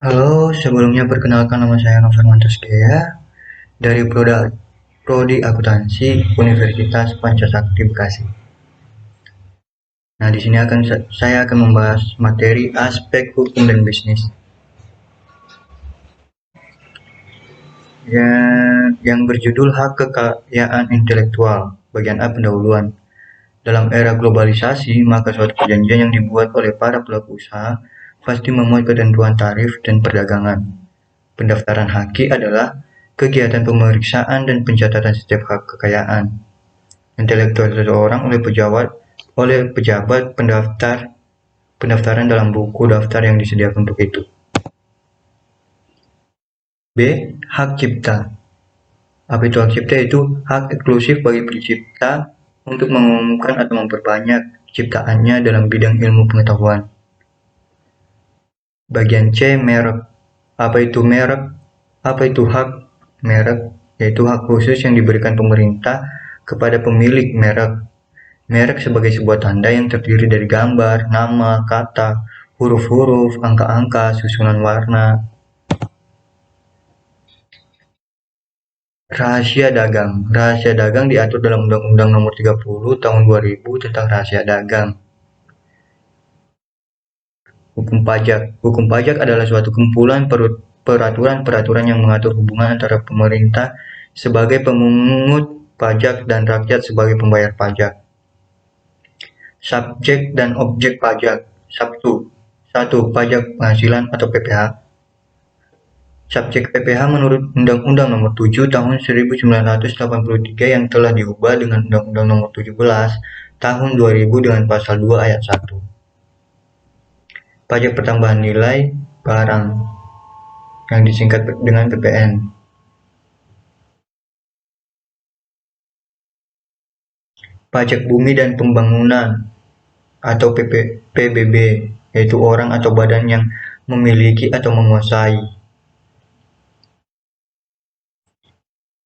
Halo, sebelumnya perkenalkan nama saya Novel Mantuskia dari Prodi Akuntansi Universitas Pancasakti Bekasi. Nah, di sini saya akan membahas materi aspek hukum dan bisnis. Yang berjudul Hak Kekayaan Intelektual, bagian A pendahuluan. Dalam era globalisasi, maka suatu perjanjian yang dibuat oleh para pelaku usaha pasti memuat ketentuan tarif dan perdagangan. Pendaftaran haki adalah kegiatan pemeriksaan dan pencatatan setiap hak kekayaan intelektual seseorang oleh pejabat pendaftaran dalam buku daftar yang disediakan untuk itu. B. Hak cipta. Apa itu hak cipta? Itu hak eksklusif bagi pencipta untuk mengumumkan atau memperbanyak ciptaannya dalam bidang ilmu pengetahuan. Bagian C. Merek. Apa itu merek? Apa itu hak merek? Yaitu hak khusus yang diberikan pemerintah kepada pemilik merek. Merek sebagai sebuah tanda yang terdiri dari gambar, nama, kata, huruf-huruf, angka-angka, susunan warna. Rahasia dagang. Rahasia dagang diatur dalam Undang-Undang Nomor 30 Tahun 2000 tentang rahasia dagang. Hukum pajak. Hukum pajak adalah suatu kumpulan peraturan-peraturan yang mengatur hubungan antara pemerintah sebagai pemungut pajak dan rakyat sebagai pembayar pajak. Subjek dan objek pajak. Satu, pajak penghasilan atau PPh. Subjek PPh menurut Undang-Undang Nomor 7 Tahun 1983 yang telah diubah dengan Undang-Undang Nomor 17 Tahun 2000 dengan Pasal 2 Ayat 1. Pajak pertambahan nilai barang yang disingkat dengan PPN. Pajak bumi dan pembangunan atau PBB, yaitu orang atau badan yang memiliki atau menguasai.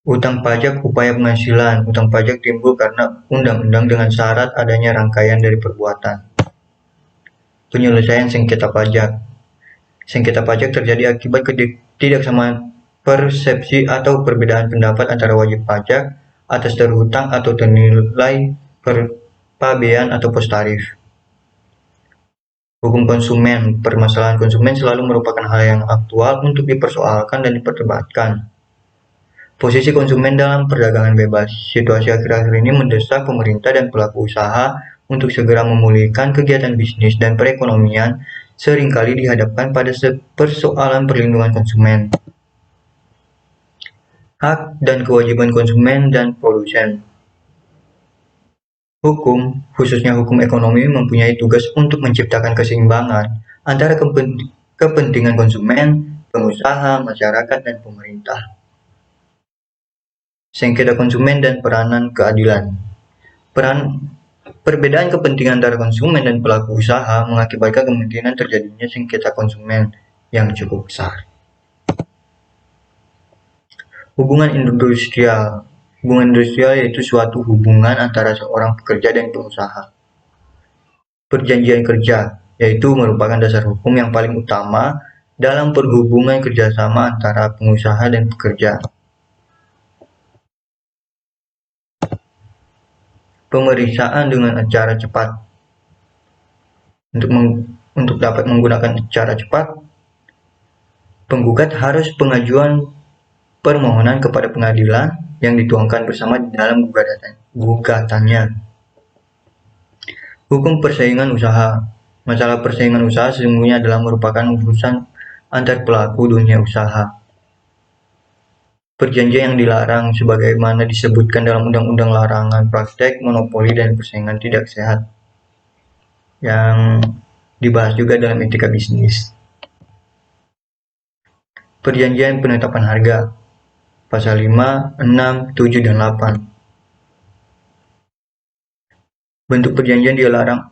Utang pajak upaya penghasilan. Utang pajak timbul karena undang-undang dengan syarat adanya rangkaian dari perbuatan. Penyelesaian sengketa pajak. Sengketa pajak terjadi akibat ketidaksamaan persepsi atau perbedaan pendapat antara wajib pajak atas terhutang atau ternilai pabean atau pos tarif. Hukum konsumen. Permasalahan konsumen selalu merupakan hal yang aktual untuk dipersoalkan dan diperdebatkan. Posisi konsumen dalam perdagangan bebas. Situasi akhir-akhir ini mendesak pemerintah dan pelaku usaha untuk segera memulihkan kegiatan bisnis dan perekonomian seringkali dihadapkan pada persoalan perlindungan konsumen. Hak dan kewajiban konsumen dan produsen. Hukum, khususnya hukum ekonomi, mempunyai tugas untuk menciptakan keseimbangan antara kepentingan konsumen, pengusaha, masyarakat, dan pemerintah. Sengketa konsumen dan peranan keadilan. Perbedaan kepentingan antara konsumen dan pelaku usaha mengakibatkan kemungkinan terjadinya sengketa konsumen yang cukup besar. Hubungan industrial. Hubungan industrial yaitu suatu hubungan antara seorang pekerja dan pengusaha. Perjanjian kerja yaitu merupakan dasar hukum yang paling utama dalam perhubungan kerjasama antara pengusaha dan pekerja. Pemeriksaan dengan cara cepat. Untuk dapat menggunakan cara cepat, penggugat harus pengajuan permohonan kepada pengadilan yang dituangkan bersama di dalam gugatannya. Hukum persaingan usaha. Masalah persaingan usaha sesungguhnya adalah merupakan urusan antar pelaku dunia usaha. Perjanjian yang dilarang sebagaimana disebutkan dalam Undang-Undang Larangan Praktek Monopoli dan Persaingan Tidak Sehat yang dibahas juga dalam etika bisnis. Perjanjian penetapan harga Pasal 5, 6, 7, dan 8. Bentuk perjanjian dilarang.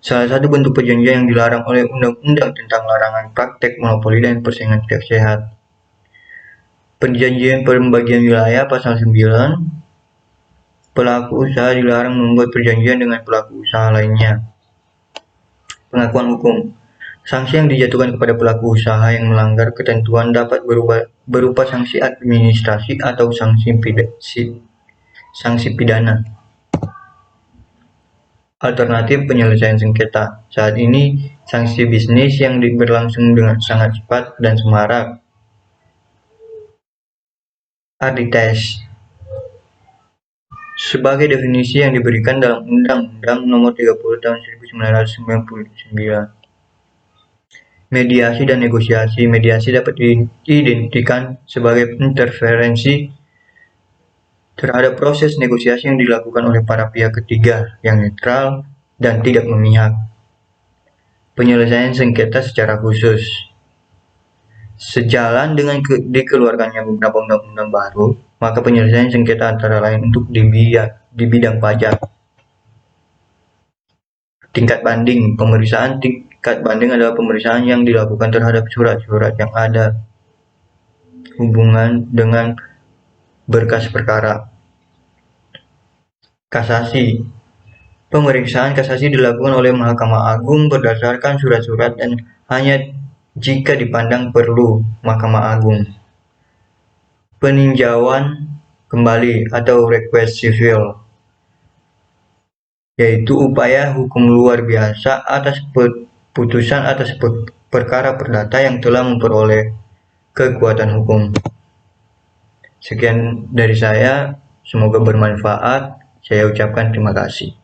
Salah satu bentuk perjanjian yang dilarang oleh Undang-Undang tentang Larangan Praktek Monopoli dan Persaingan Tidak Sehat. Perjanjian pembagian wilayah Pasal 9. Pelaku usaha dilarang membuat perjanjian dengan pelaku usaha lainnya. Pengakuan hukum. Sanksi yang dijatuhkan kepada pelaku usaha yang melanggar ketentuan dapat berupa sanksi administrasi atau sanksi pidana. Alternatif penyelesaian sengketa. Saat ini, sanksi bisnis yang berlangsung dengan sangat cepat dan semarak. Ardites. Sebagai definisi yang diberikan dalam Undang-Undang Nomor 30 Tahun 1999. Mediasi dan negosiasi. Mediasi dapat diidentikan sebagai interferensi terhadap proses negosiasi yang dilakukan oleh para pihak ketiga yang netral dan tidak memihak. Penyelesaian sengketa secara khusus. Sejalan dengan dikeluarkannya beberapa undang-undang baru, maka penyelesaian sengketa antara lain untuk di bidang pajak. Tingkat banding. Pemeriksaan tingkat banding adalah pemeriksaan yang dilakukan terhadap surat-surat yang ada hubungan dengan berkas perkara. Kasasi. Pemeriksaan kasasi dilakukan oleh Mahkamah Agung berdasarkan surat-surat dan hanya jika dipandang perlu Mahkamah Agung. Peninjauan kembali atau request civil, yaitu upaya hukum luar biasa atas putusan atas perkara perdata yang telah memperoleh kekuatan hukum. Sekian dari saya, semoga bermanfaat. Saya ucapkan terima kasih.